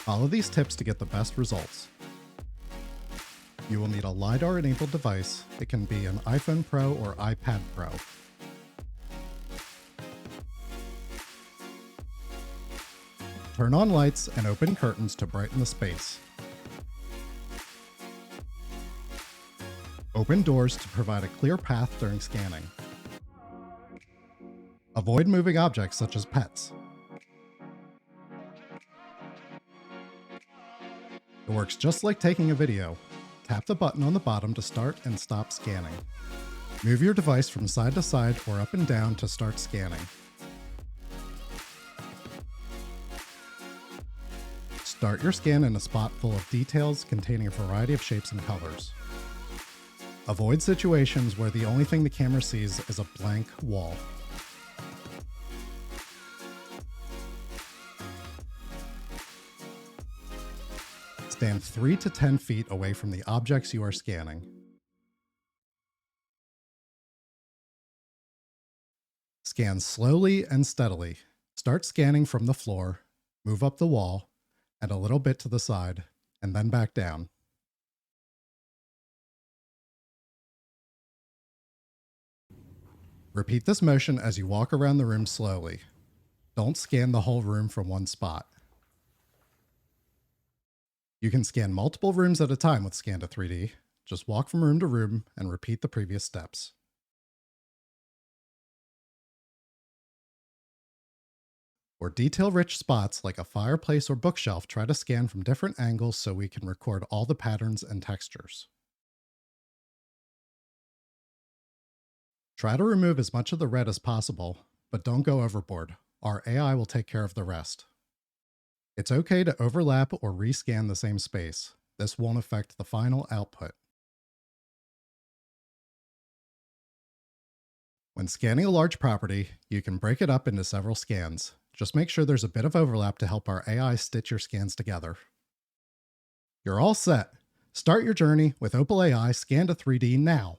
Follow these tips to get the best results. You will need a LiDAR-enabled device. It can be an iPhone Pro or iPad Pro. Turn on lights and open curtains to brighten the space. Open doors to provide a clear path during scanning. Avoid moving objects such as pets. It works just like taking a video. Tap the button on the bottom to start and stop scanning. Move your device from side to side or up and down to start scanning. Start your scan in a spot full of details containing a variety of shapes and colors. Avoid situations where the only thing the camera sees is a blank wall. Stand 3 to 10 feet away from the objects you are scanning. Scan slowly and steadily. Start scanning from the floor, move up the wall, and a little bit to the side, and then back down. Repeat this motion as you walk around the room slowly. Don't scan the whole room from one spot. You can scan multiple rooms at a time with ScanTo3D. Just walk from room to room and repeat the previous steps. For detail-rich spots like a fireplace or bookshelf, try to scan from different angles so we can record all the patterns and textures. Try to remove as much of the red as possible, but don't go overboard. Our AI will take care of the rest. It's okay to overlap or rescan the same space. This won't affect the final output. When scanning a large property, you can break it up into several scans. Just make sure there's a bit of overlap to help our AI stitch your scans together. You're all set. Start your journey with OpalAi ScanTo3D now.